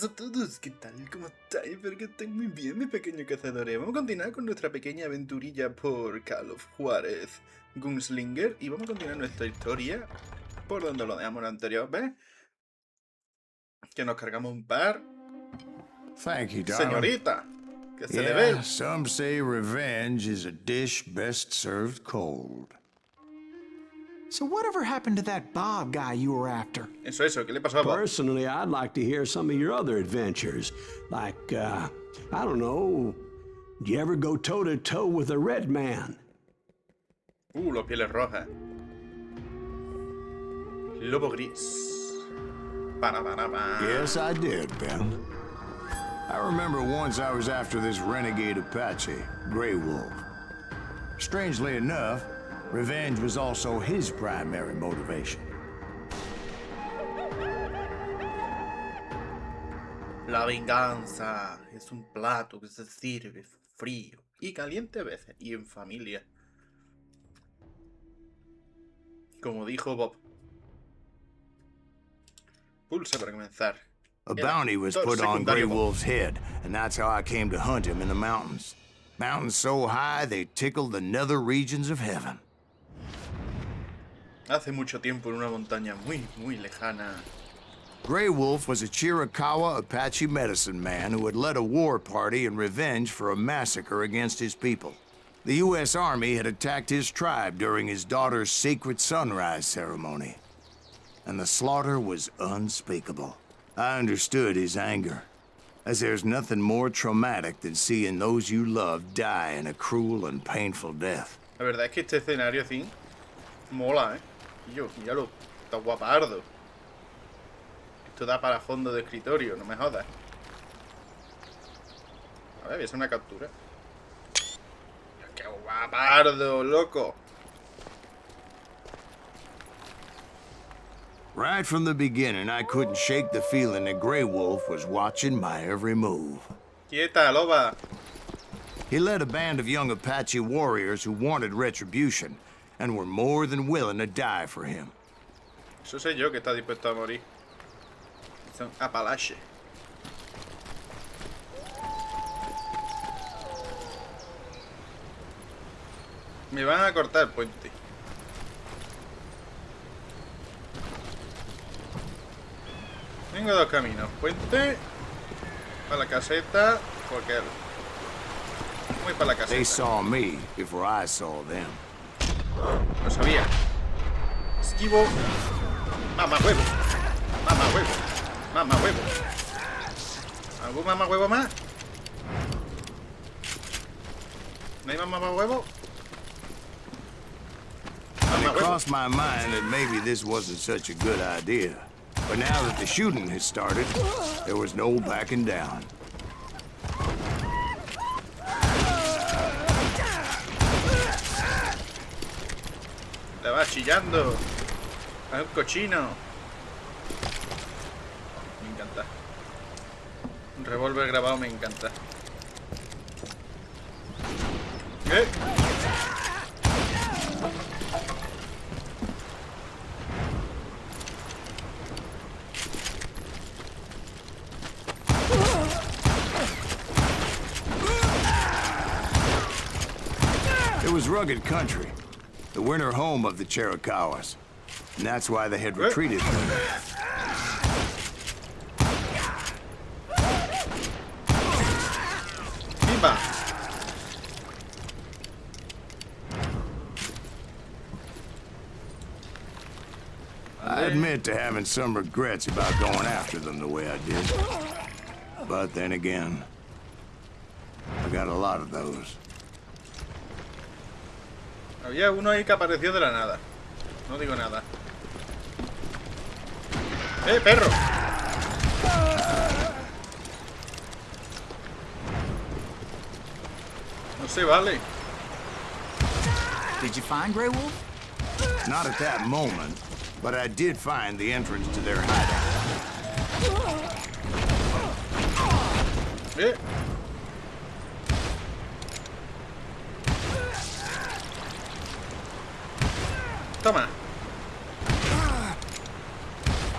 buenas a todos, ¿qué tal? ¿Cómo estáis? Espero que estén muy bien, mis pequeños cazadores. Vamos a continuar con nuestra pequeña aventurilla por Call of Juarez Gunslinger y vamos a continuar nuestra historia por donde lo dejamos anterior, ¿ves? Que nos cargamos un par. Thank you, darling. Señorita, que se le ve. Some say revenge is a dish best served cold. So whatever happened to that Bob guy you were after? Eso, ¿qué le pasó a Bob? Personally, I'd like to hear some of your other adventures. Like, I don't know, did you ever go toe-to-toe with a red man? Los pieles rojas. Lobo gris. Yes, I did, Ben. I remember once I was after this renegade Apache, Grey Wolf. Strangely enough, revenge was also his primary motivation. La venganza es un plato que se sirve frío y caliente a veces, y en familia. Como dijo Bob. Pulsa para comenzar. A bounty was put on Grey Wolf's head, and that's how I came to hunt him in the mountains. Mountains so high they tickled the nether regions of heaven. Hace mucho tiempo en una montaña muy lejana. Grey Wolf was a Chiricahua Apache medicine man who had led a war party in revenge for a massacre against his people. The U.S. Army had attacked his tribe during his daughter's sacred sunrise ceremony, and the slaughter was unspeakable. I understood his anger, as there's nothing more traumatic than seeing those you love die in a cruel and painful death. La verdad es que este escenario así mola, Yo, míralo, está guapardo. Esto da para fondo de escritorio, no me jodas. A ver, voy a hacer una captura. ¡Qué guapardo, loco! Right from the beginning, I couldn't shake the feeling that Grey Wolf was watching my every move. ¡Quieta, loba! He led a band of young Apache warriors who wanted retribution and were more than willing to die for him. Eso sé yo que está dispuesto a morir. Son Apalache. Me van a cortar el puente. Tengo dos caminos. Puente para la caseta, porque voy para la caseta. They saw me before I saw them. Lo sabía. Esquivo. Mamá huevo. Mamá huevo. Mamá huevo. ¿Algún mamá huevo más? ¿No hay más mamá huevo? It crossed my mind that maybe this wasn't such a good idea. But now that the shooting had started, there was no backing down. La va chillando. Es un cochino. Me encanta. Un revólver grabado me encanta. ¿Qué? It was rugged country, the winter home of the Chiricahuas, and that's why they had retreated from it. ¡Pimba! I admit to having some regrets about going after them the way I did. But then again, I got a lot of those. Había uno ahí que apareció de la nada. No digo nada. ¡Perro! No se vale. Did you find Grey Wolf? Not at that moment, but I did find the entrance to their hideout. Toma.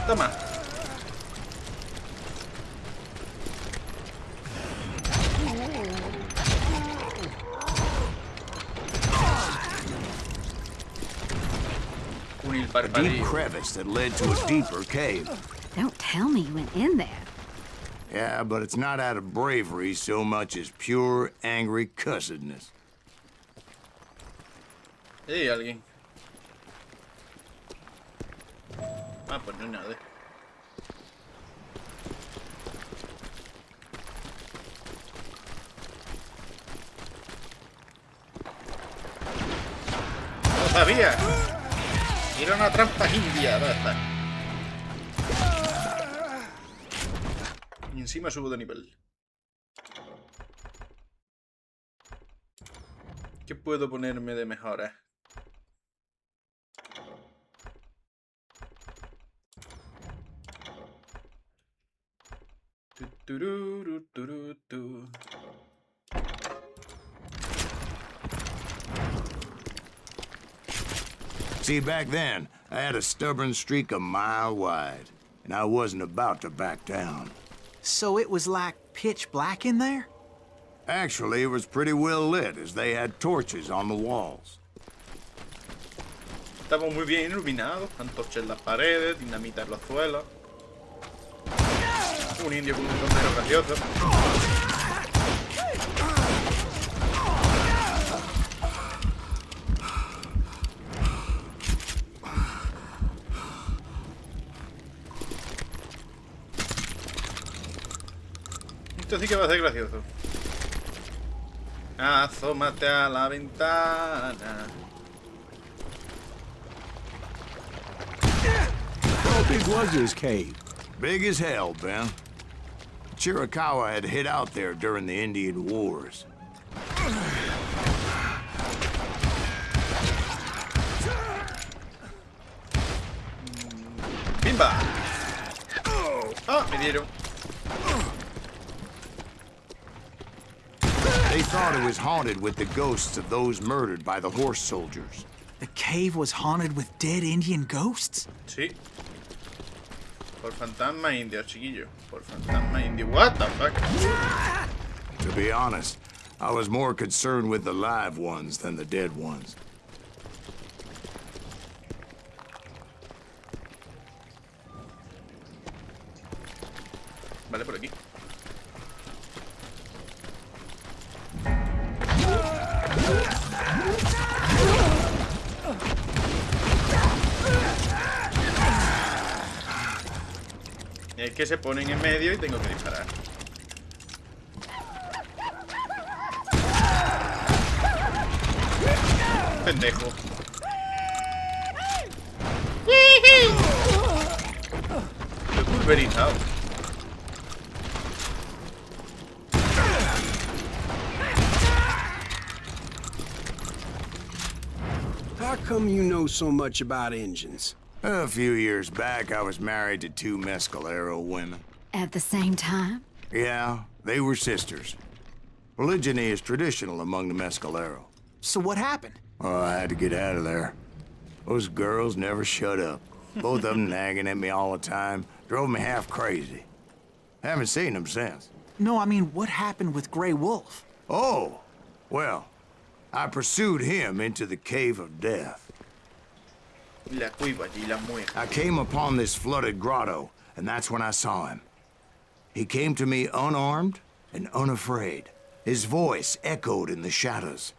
Toma. túnel a deep parpadeo. crevice that led to a deeper cave. Don't tell me you went in there. Yeah, but it's not out of bravery so much as pure, angry cussedness. Hey, alguien. Ah, pues no hay nada. ¡Lo sabía! Era una trampa india, ¿verdad? Y encima subo de nivel. ¿Qué puedo ponerme de mejora? Tu. See, back then, I had a stubborn streak a mile wide, and I wasn't about to back down. So it was like pitch black in there? Actually, it was pretty well lit, as they had torches on the walls. Estamos muy bien iluminados, antorchas en las paredes, dinamita en los suelos. Un indio con un sombrero gracioso. Esto sí que va a ser gracioso. Asómate a la ventana. How big was this cave? Big as hell, Ben. Chiricahua had hid out there during the Indian Wars. ¡Bimba! ¡Ah! Me dieron. They thought it was haunted with the ghosts of those murdered by the horse soldiers. The cave was haunted with dead Indian ghosts? Sí. Por fantasma indio, chiquillo. Por fantasma indio. What the fuck? To be honest, I was more concerned with the live ones than the dead ones. Vale, por aquí. Es que se ponen en medio y tengo que disparar. Pendejo. Estoy pulverizado. How come you know so much about engines? A few years back, I was married to 2 Mescalero women. At the same time? Yeah, they were sisters. Polygyny is traditional among the Mescalero. So what happened? Oh, I had to get out of there. Those girls never shut up. Both of them nagging at me all the time. Drove me half crazy. Haven't seen them since. No, I mean, what happened with Grey Wolf? Oh, well, I pursued him into the Cave of Death. La cuiva y la muerte. I came upon this flooded grotto, and that's when I saw him. He came to me unarmed and unafraid. His voice echoed in the shadows.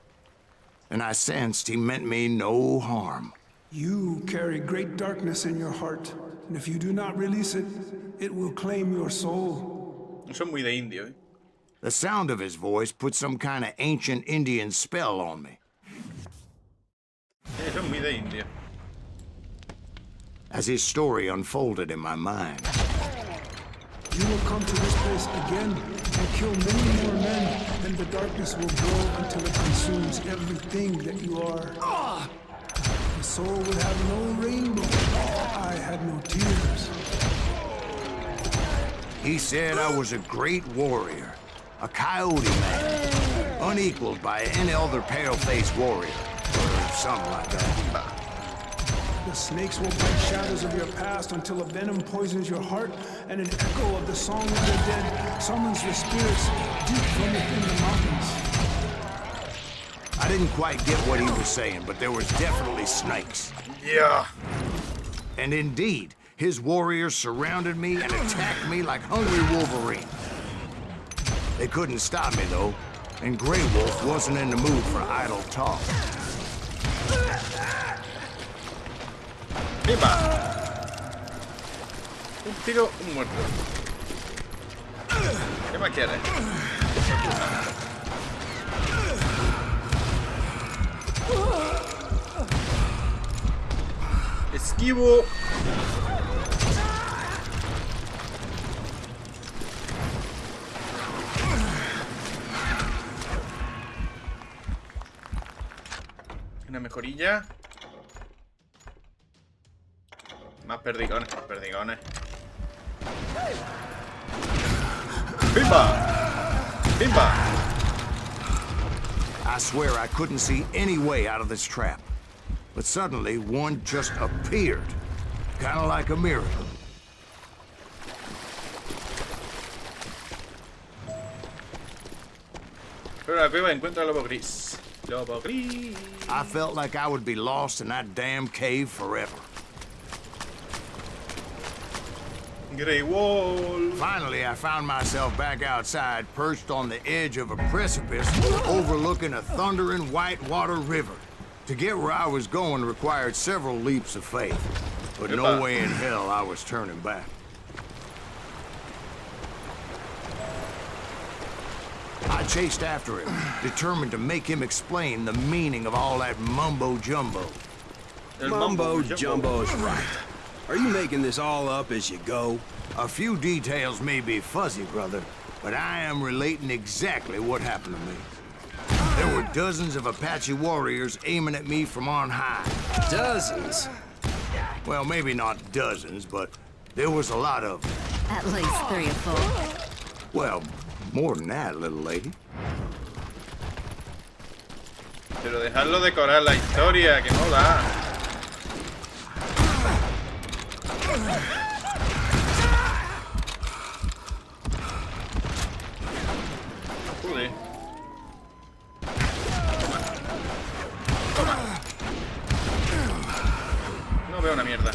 And I sensed he meant me no harm. You carry great darkness in your heart, and if you do not release it, it will claim your soul. Son muy de indio, ¿eh? The sound of his voice put some kind of ancient Indian spell on me. Son muy de indio. As his story unfolded in my mind, You will come to this place again and kill many more men, and the darkness will grow until it consumes everything that you are. The soul would have no rainbow. I had no tears. he said I was a great warrior, a coyote man, unequaled by any other pale-faced warrior, or something like that. The snakes will bite shadows of your past until a venom poisons your heart, and an echo of the song of the dead summons the spirits deep from within the mountains. I didn't quite get what he was saying, but there was definitely snakes. Yeah. And indeed, his warriors surrounded me and attacked me like hungry wolverines. They couldn't stop me, though, and Grey Wolf wasn't in the mood for idle talk. ¡Viva! Un tiro, un muerto. ¿Qué más quieres? Esquivo. Una mejorilla. Más perdigones, más perdigones. ¡Pimba! ¡Pimba! I swear I couldn't see any way out of this trap. But suddenly, one just appeared. Kind of like a miracle. Pero la cueva encuentra lobo gris. Lobo gris. I felt like I would be lost in that damn cave forever. Grey Wolf. Finally, I found myself back outside, perched on the edge of a precipice, overlooking a thundering whitewater river. To get where I was going required several leaps of faith, but no way in hell I was turning back. I chased after him, determined to make him explain the meaning of all that mumbo-jumbo. Mumbo-jumbo is right. Are you making this all up as you go? A few details may be fuzzy, brother, but I am relating exactly what happened to me. There were dozens of Apache warriors aiming at me from on high. Dozens? Well, maybe not dozens, but there was a lot of them. At least 3 or 4. Well, more than that, little lady. Pero dejarlo decorar la historia, que mola. Joder. Toma. No veo una mierda.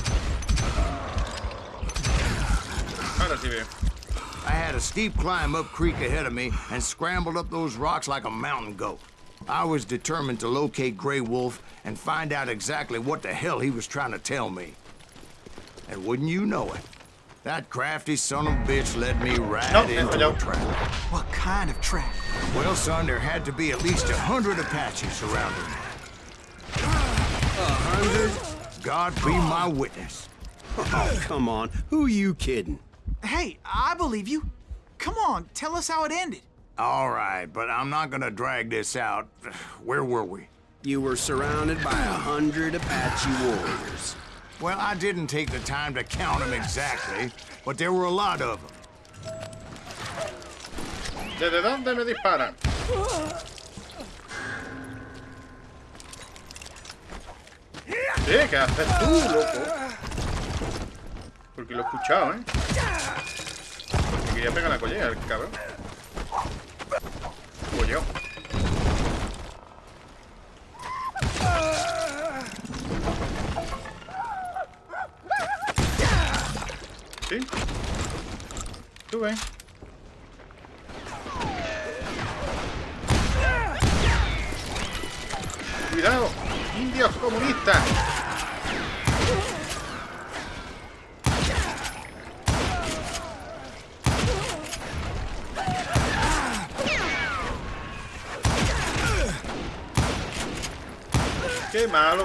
Ahora sí veo. I had a steep climb up creek ahead of me and scrambled up those rocks like a mountain goat. I was determined to locate Grey Wolf and find out exactly what the hell he was trying to tell me. And wouldn't you know it, that crafty son of a bitch led me right into a trap. What kind of trap? Well, son, there had to be at least 100 Apaches surrounding me. 100? God be my witness. Oh, come on. Who you kidding? Hey, I believe you. Come on, tell us how it ended. All right, but I'm not gonna drag this out. Where were we? You were surrounded by 100 Apache warriors. Well, I didn't take the time to count them exactly, but there were a lot of them. ¿Desde dónde me disparan? ¿Qué haces tú, loco? Porque lo he escuchado, ¿eh? Me quería pegar la collera, el cabrón. Yo. ¿Sí? Sube. ¡Cuidado! ¡Indios comunistas! ¡Qué malo!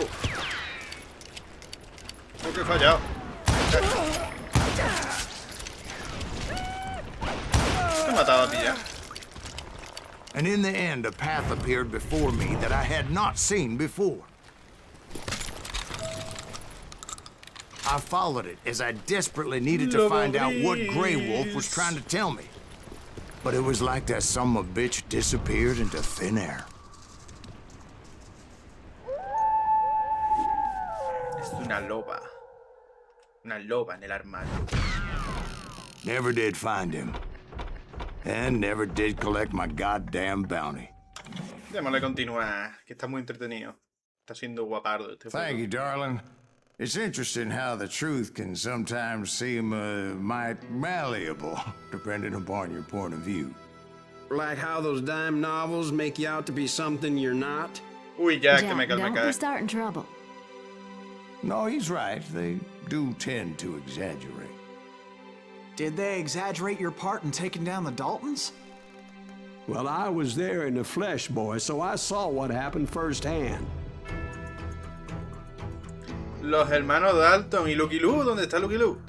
Creo que he fallado. Te he matado a ti ya. And in the end, a path appeared before me that I had not seen before. I followed it as I desperately needed to find out what Grey Wolf was trying to tell me. But it was like that son of a bitch disappeared into thin air. Una loba. Una loba en el armario. Never did find him. And never did collect my goddamn bounty. Démosle continuar, que está muy entretenido. Está siendo guapardo este Thank juego. you, darling. It's interesting how the truth can sometimes seem might malleable, depending upon your point of view. Like how those dime novels make you out to be something you're not? Uy, ya, que Jack, me don't be cae. starting trouble. No, he's right. They do tend to exaggerate. Did they exaggerate your part in taking down the Daltons? Well, I was there in the flesh, boy, so I saw what happened firsthand. Los hermanos Dalton y Lucky Luke, ¿dónde está Lucky Luke?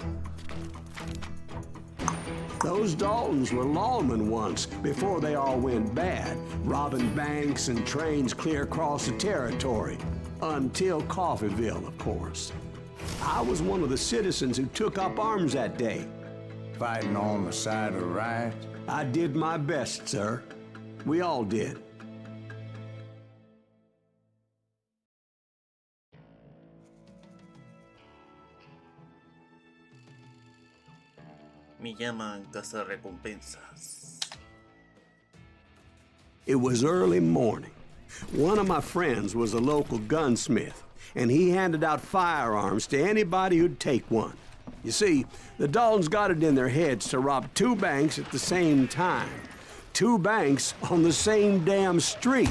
Those Daltons were lawmen once, before they all went bad, robbing banks and trains clear across the territory. Until Coffeeville, of course. I was one of the citizens who took up arms that day. Fighting on the side of the right. I did my best, sir. We all did. Me llaman cazarrecompensas. It was early morning. One of my friends was a local gunsmith, and he handed out firearms to anybody who'd take one. You see, the Daltons got it in their heads to rob 2 banks at the same time. 2 banks on the same damn street.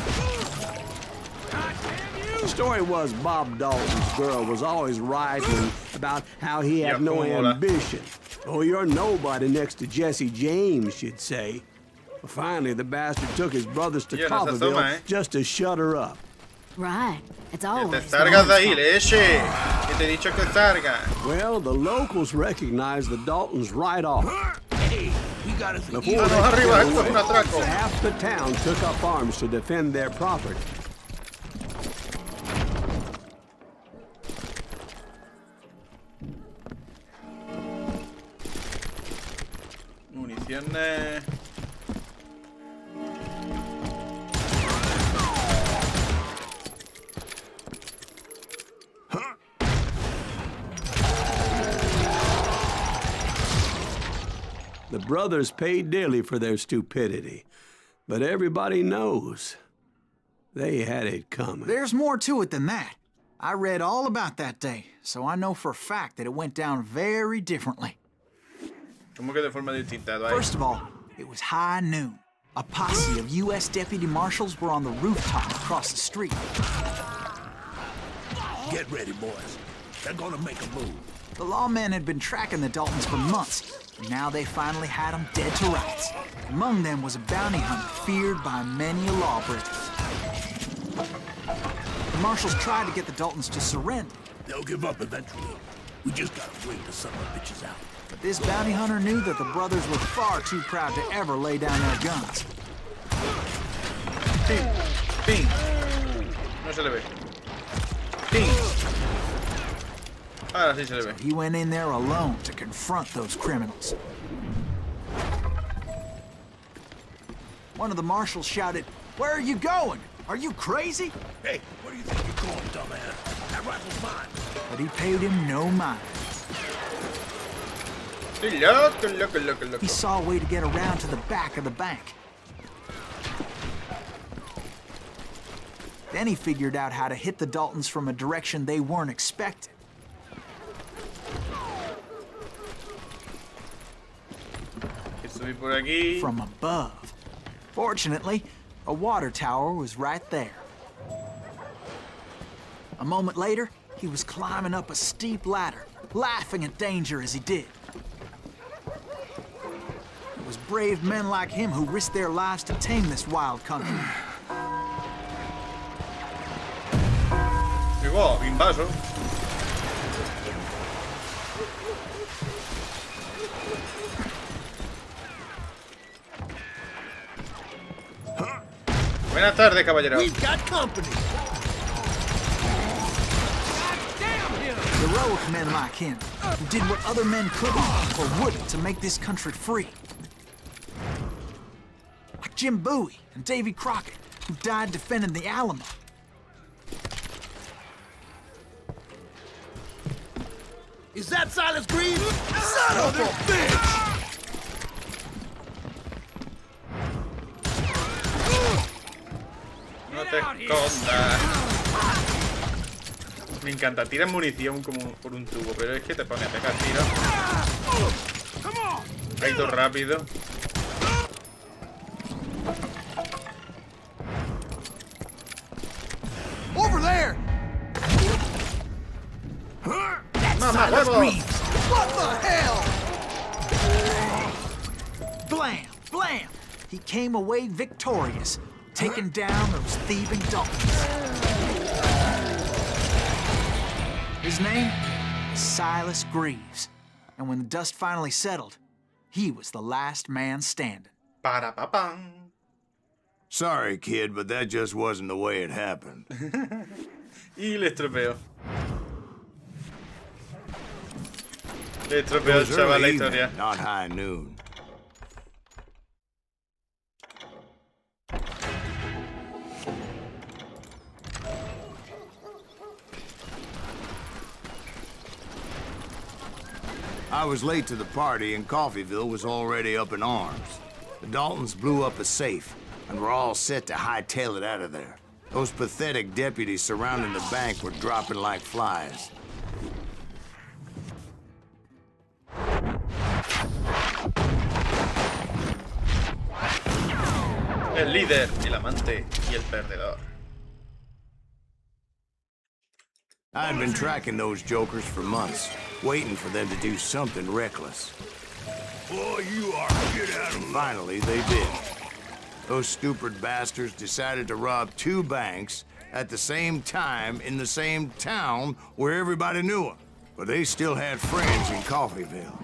The story was Bob Dalton's girl was always writing about how he had no ambition. Oh, you're nobody next to Jesse James, she'd say. Well, finally, the bastard took his brothers to Coffeeville just to shut her up. Right. It's Que always te the salgas de woman's ahí, fault. leche. Que te he dicho que salga. Well, the locals recognized the Daltons right off. Before they Manos arriba, could esto es un get away, atraco. half the town took up arms to defend their property. Municiones. The brothers paid dearly for their stupidity, but everybody knows they had it coming. There's more to it than that. I read all about that day, so I know for a fact that it went down very differently. ¿Cómo que de forma distinta? Dwight? First of all, it was high noon. A posse of U.S. deputy marshals were on the rooftop across the street. Get ready, boys. They're gonna make a move. The lawmen had been tracking the Daltons for months, and now they finally had them dead to rights. Among them was a bounty hunter feared by many a lawbreaker. The marshals tried to get the Daltons to surrender, They'll give up eventually. We just gotta wait till some of the bitches out. but this bounty hunter knew that the brothers were far too proud to ever lay down their guns. Ping. Ping. No se le ve. Ping. Ahora sí se le ve. He went in there alone to confront those criminals. One of the marshals shouted, "Where are you going? Are you crazy?" Hey, where do you think you're going, dumbass? That rifle's mine. But he paid him no mind. Estoy loco, loco, loco, loco. He saw a way to get around to the back of the bank. Then he figured out how to hit the Daltons from a direction they weren't expecting. Que subí por aquí. From above. Fortunately, a water tower was right there. A moment later, he was climbing up a steep ladder, laughing at danger as he did. It was brave men like him who risked their lives to tame this wild country. Llegó, bimbazo. Buenas tardes, caballero. We've got company. Heroic men like him, who did what other men couldn't or wouldn't to make this country free. Like Jim Bowie and Davy Crockett, who died defending the Alamo. Is that Silas Greaves? Son of a bitch! escondas. Me encanta, tiras munición como por un tubo, pero es que te pone a pegar tiros. Ahí todo rápido. Over there! ¡Mamá, Silas huevos! Greaves! What the hell? Blam! Blam! He came away victorious, taking down those thieving Daltons. His name is Silas Greaves, and when the dust finally settled, he was the last man standing. Para-pa-pam. Sorry, kid, but that just wasn't the way it happened. Y le estropeó. Le estropeó al It was chaval la early historia. evening, not high noon. I was late to the party and Coffeyville was already up in arms. The Daltons blew up a safe and were all set to hightail it out of there. Those pathetic deputies surrounding the bank were dropping like flies. El líder, el amante y el perdedor. I had been tracking those jokers for months, waiting for them to do something reckless. Boy, you are get out of here. Finally, they did. Those stupid bastards decided to rob 2 banks at the same time in the same town where everybody knew them. But they still had friends in Coffeyville.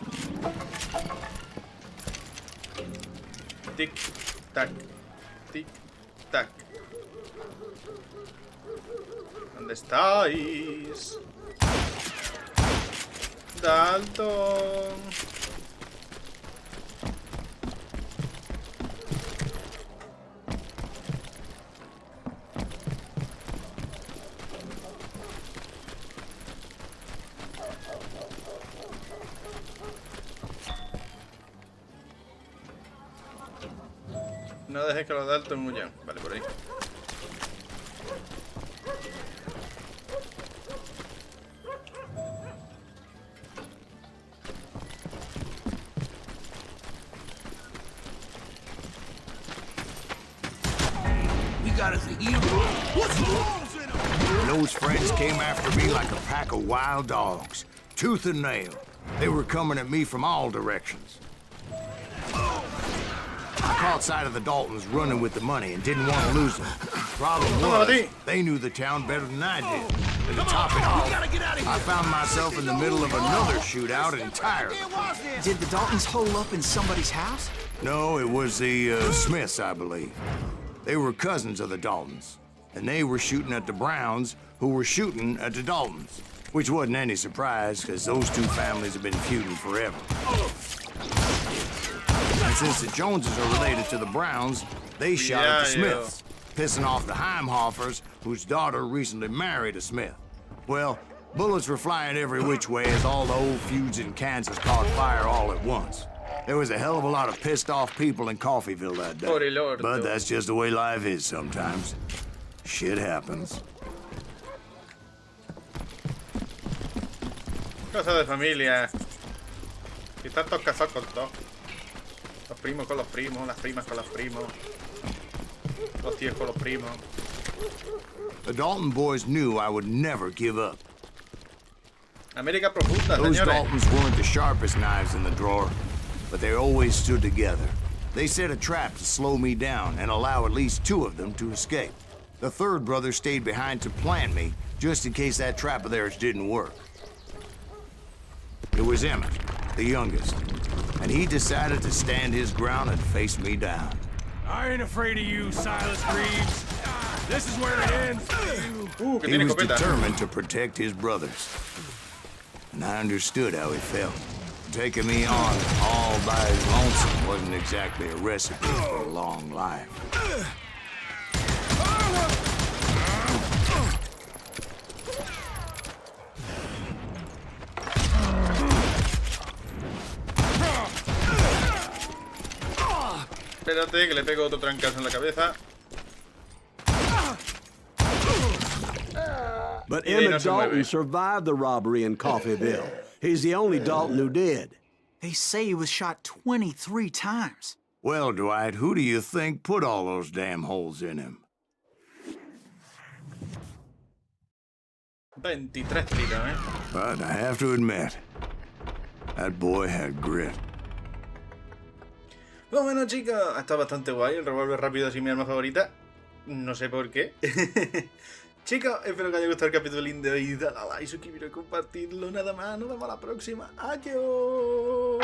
Tic, tac, tic, tac. ¿Dónde estáis? Dalton. No dejes que los Dalton huyan. Vale, por ahí. We got us a hero. What's the rules in him? And those friends came after me like a pack of wild dogs, tooth and nail. They were coming at me from all directions. I caught sight of the Daltons running with the money and didn't want to lose them. Problem was, they knew the town better than I did. And to top it off, I found myself in the middle of another shootout entirely. Did the Daltons hole up in somebody's house? No, it was the Smiths, I believe. They were cousins of the Daltons, and they were shooting at the Browns, who were shooting at the Daltons, which wasn't any surprise, because those 2 families have been feuding forever. And since the Joneses are related to the Browns, they shot at the Smiths, pissing off the Heimhoffers, whose daughter recently married a Smith. Well, bullets were flying every which way as all the old feuds in Kansas caught fire all at once. There was a hell of a lot of pissed off people in Coffeyville that day. But that's just the way life is sometimes. Shit happens. Cosa de familia. Y están todos casados con todos. Los primos con los primos, las primas con los primos. Los tíos con los primos. The Dalton boys knew I would never give up. América profunda, Those señores. Daltons weren't the sharpest knives in the drawer, but they always stood together. They set a trap to slow me down and allow at least 2 of them to escape. The 3rd brother stayed behind to plant me, just in case that trap of theirs didn't work. It was Emmett, the youngest, and he decided to stand his ground and face me down. I ain't afraid of you, Silas Greaves. This is where it ends for you. Que He tiene was escopeta. determined to protect his brothers. And I understood how he felt. Taking me on all by his lonesome wasn't exactly a recipe for a long life. Espérate, que le pego otro trancazo en la cabeza. But Y de ahí Emmett no se Dalton mueve. survived the robbery in Coffeyville. He's the only Dalton who did. They say he was shot 23 times. Well, Dwight, who do you think put all those damn holes in him? 23 tiros, ¿eh? But I have to admit, that boy had grit. Pues bueno, chicos, ha estado bastante guay. El revólver rápido es mi arma favorita. No sé por qué. Chicos, espero que os haya gustado el capítulo de hoy. Dale a like, suscribiros y compartirlo. Nada más, nos vemos la próxima. ¡Adiós!